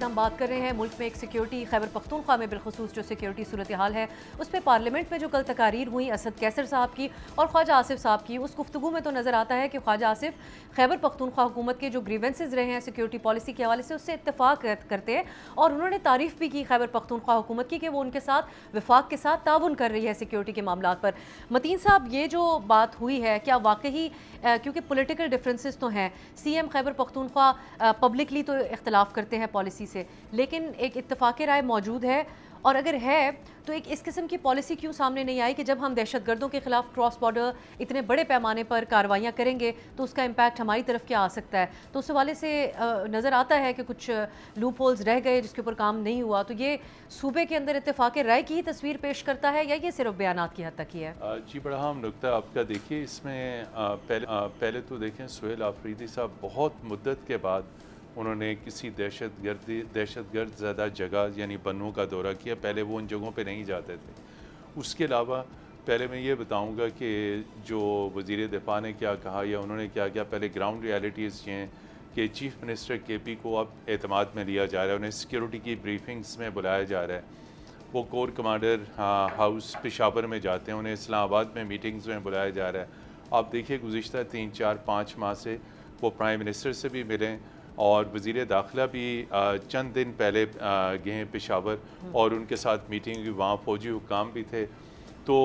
ہم بات کر رہے ہیں ملک میں ایک سیکیورٹی خیبر پختونخوا میں بالخصوص جو سیکیورٹی صورتحال ہے اس پہ پارلیمنٹ میں جو کل تقاریر ہوئی اسد کیسر صاحب کی اور خواجہ آصف صاحب کی، اس گفتگو میں تو نظر آتا ہے کہ خواجہ آصف خیبر پختونخوا حکومت کے جو گریونسز رہے ہیں سیکیورٹی پالیسی کے حوالے سے اس سے اتفاق کرتے ہیں، اور انہوں نے تعریف بھی کی خیبر پختونخوا حکومت کی کہ وہ ان کے ساتھ وفاق کے ساتھ تعاون کر رہی ہے سیکیورٹی کے معاملات پر۔ متین صاحب، یہ جو بات ہوئی ہے کیا واقعی کیونکہ پولیٹیکل ڈفرینسز تو ہیں، C M Khyber Pakhtunkhwa publicly تو اختلاف کرتے ہیں پالیسی سے، لیکن ایک اتفاق رائے موجود ہے، اور اگر ہے تو ایک اس قسم کی پالیسی کیوں سامنے نہیں آئی کہ جب ہم دہشت گردوں کے خلاف کراس بارڈر اتنے بڑے پیمانے پر کارروائیاں کریں گے تو اس کا امپیکٹ ہماری طرف کیا آ سکتا ہے؟ تو اس حوالے سے نظر آتا ہے کہ کچھ لوپ ہولز رہ گئے جس کے اوپر کام نہیں ہوا، تو یہ صوبے کے اندر اتفاق رائے کی ہی تصویر پیش کرتا ہے یا یہ صرف بیانات کی حد تک ہی ہے؟ جی، بڑا اہم نکتہ آپ کا دیکھیے اس میں پہلے تو دیکھیں سہیل آفریدی صاحب بہت مدت کے بعد انہوں نے کسی دہشت گرد زدہ جگہ یعنی بنوں کا دورہ کیا۔ پہلے وہ ان جگہوں پہ نہیں جاتے تھے۔ اس کے علاوہ پہلے میں یہ بتاؤں گا کہ جو وزیر دفاع نے کیا کہا یا انہوں نے کیا پہلے گراؤنڈ ریالٹیز یہ ہیں کہ چیف منسٹر کے پی کو اب اعتماد میں لیا جا رہا ہے، انہیں سیکیورٹی کی بریفنگز میں بلایا جا رہا ہے، وہ کور کمانڈر ہاؤس پشاور میں جاتے ہیں، انہیں اسلام آباد میں میٹنگز میں بلایا جا رہا ہے۔ آپ دیکھیے گزشتہ 3 4 5 ماہ سے وہ پرائم منسٹر سے بھی ملیں اور وزیر داخلہ بھی چند دن پہلے گئے ہیں پشاور اور ان کے ساتھ میٹنگ ہوئی، وہاں فوجی حکام بھی تھے۔ تو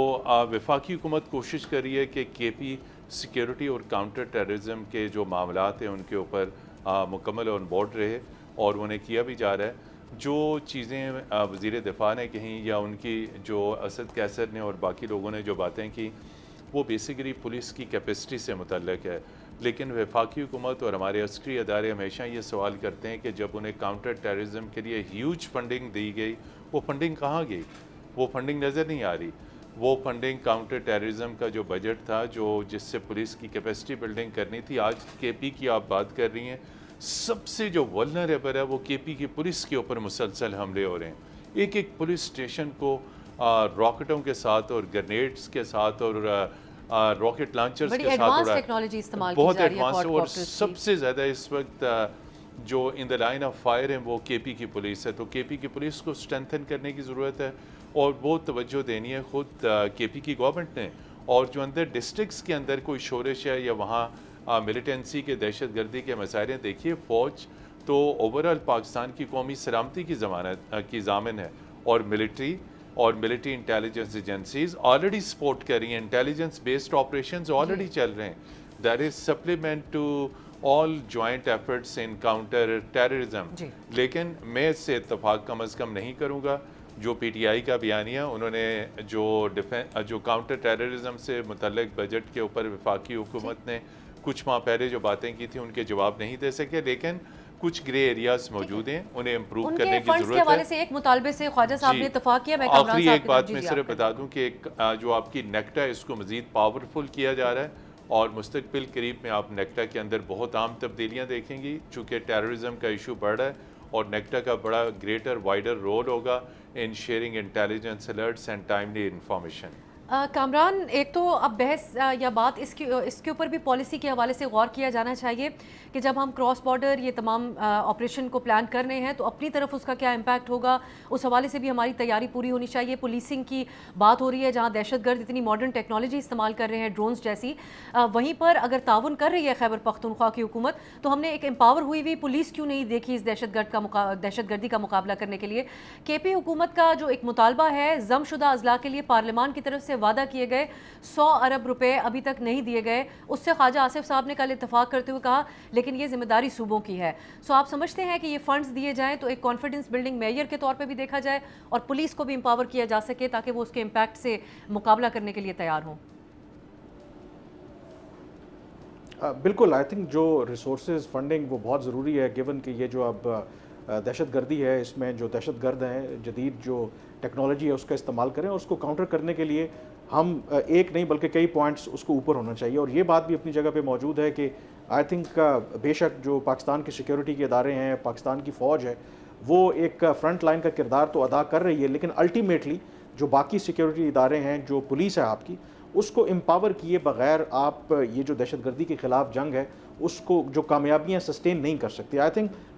وفاقی حکومت کوشش کر رہی ہے کہ کے پی سیکیورٹی اور کاؤنٹر ٹیررزم کے جو معاملات ہیں ان کے اوپر مکمل آن بورڈ رہے، اور انہیں کیا بھی جا رہا ہے۔ جو چیزیں وزیر دفاع نے کہیں یا ان کی جو اسد کیسر نے اور باقی لوگوں نے جو باتیں کی وہ بیسیکلی پولیس کی کیپیسٹی سے متعلق ہے، لیکن وفاقی حکومت اور ہمارے عسکری ادارے ہمیشہ یہ سوال کرتے ہیں کہ جب انہیں کاؤنٹر ٹیررزم کے لیے ہیوج فنڈنگ دی گئی، وہ فنڈنگ کہاں گئی؟ وہ فنڈنگ نظر نہیں آ رہی۔ وہ فنڈنگ کاؤنٹر ٹیررزم کا جو بجٹ تھا جس سے پولیس کی کیپیسٹی بلڈنگ کرنی تھی، آج کے پی کی آپ بات کر رہی ہیں، سب سے جو ولنریبل ہے وہ کے پی کی پولیس کے اوپر مسلسل حملے ہو رہے ہیں۔ ایک پولیس اسٹیشن کو راکٹوں کے ساتھ اور گرنیڈز کے ساتھ اور راکٹ لانچرز کے ساتھ ٹیکنالوجی استعمال کی بہت جا رہی ہے، ایڈوانس، اور سب سے زیادہ اس وقت جو ان دا لائن آف فائر ہیں وہ کے پی کی پولیس ہے۔ تو کے پی کی پولیس کو اسٹرینتھن کرنے کی ضرورت ہے اور بہت توجہ دینی ہے خود کے پی کی گورنمنٹ نے، اور جو اندر ڈسٹرکٹس کے اندر کوئی شورش ہے یا وہاں ملیٹنسی کے دہشت گردی کے مسائل ہیں، دیکھیے فوج تو اوورآل پاکستان کی قومی سلامتی کی ضامن ہے، اور military intelligence agencies already support کر رہی ہیں، انٹیلیجنس بیسڈ آپریشنز آلریڈی چل رہے ہیں۔ That is supplement to all joint efforts in counter terrorism. لیکن میں اس سے اتفاق کم از کم نہیں کروں گا۔ جو پی ٹی آئی کا بیانیہ، انہوں نے جو کاؤنٹر ٹیررزم سے متعلق بجٹ کے اوپر وفاقی حکومت نے کچھ ماہ پہلے جو باتیں کی تھیں ان کے جواب نہیں دے سکے، لیکن کچھ گرے ایریاز موجود ہیں، انہیں امپروو کرنے کی ضرورت ہے۔ کے حوالے سے ایک مطالبے سے خواجہ صاحب نے اتفاق کیا۔ آخری ایک بات میں صرف بتا دوں کہ جو آپ کی نیکٹا ہے اس کو مزید پاورفل کیا جا رہا ہے، اور مستقبل قریب میں آپ نیکٹا کے اندر بہت عام تبدیلیاں دیکھیں گی، چونکہ ٹیررزم کا ایشو بڑھ رہا ہے، اور نیکٹا کا بڑا گریٹر وائڈر رول ہوگا ان sharing intelligence alerts and timely information. Kamran, ایک تو اب بحث یا بات اس کے اوپر بھی پالیسی کے حوالے سے غور کیا جانا چاہیے کہ جب ہم کراس بارڈر یہ تمام آپریشن کو پلان کر رہے ہیں تو اپنی طرف اس کا کیا امپیکٹ ہوگا، اس حوالے سے بھی ہماری تیاری پوری ہونی چاہیے۔ پولیسنگ کی بات ہو رہی ہے جہاں دہشت گرد اتنی ماڈرن ٹیکنالوجی استعمال کر رہے ہیں، ڈرونز جیسی، وہیں پر اگر تعاون کر رہی ہے خیبر پختونخوا کی حکومت تو ہم نے ایک امپاور ہوئی پولیس کیوں نہیں دیکھی اس دہشت گردی کا مقابلہ کرنے کے لیے؟ کے پی حکومت کا جو ایک مطالبہ ہے ضم شدہ اضلاع کے لیے پارلیمان کی طرف سے وعدہ کیے گئے 100 ارب روپے ابھی تک نہیں دیے گئے، اس سے خواجہ آصف صاحب نے کل اتفاق کرتے ہوئے کہا لیکن یہ ذمہ داری صوبوں کی ہے۔ آپ سمجھتے ہیں کہ یہ فنڈز دیے جائیں تو ایک کانفیڈنس بلڈنگ میئر کے طور پہ بھی دیکھا جائے اور پولیس کو بھی امپاور کیا جا سکے تاکہ وہ اس کے امپیکٹ سے مقابلہ کرنے کے لیے تیار ہوں؟ بالکل، آئی تھنک جو ریسورسز فنڈنگ وہ بہت ضروری ہے، گیون کہ یہ جو اب دہشت گردی ہے، اس میں جو دہشت گرد ہیں جدید جو ٹیکنالوجی ہے اس کا استعمال کریں، اور اس کو کاؤنٹر کرنے کے لیے ہم ایک نہیں بلکہ کئی پوائنٹس اس کو اوپر ہونا چاہیے۔ اور یہ بات بھی اپنی جگہ پہ موجود ہے کہ آئی تھنک بے شک جو پاکستان کے سیکیورٹی کے ادارے ہیں، پاکستان کی فوج ہے، وہ ایک فرنٹ لائن کا کردار تو ادا کر رہی ہے، لیکن الٹیمیٹلی جو باقی سیکیورٹی ادارے ہیں، جو پولیس ہے آپ کی، اس کو امپاور کیے بغیر آپ یہ جو دہشت گردی کے خلاف جنگ ہے اس کو جو کامیابیاں سسٹین نہیں کر سکتے۔ I think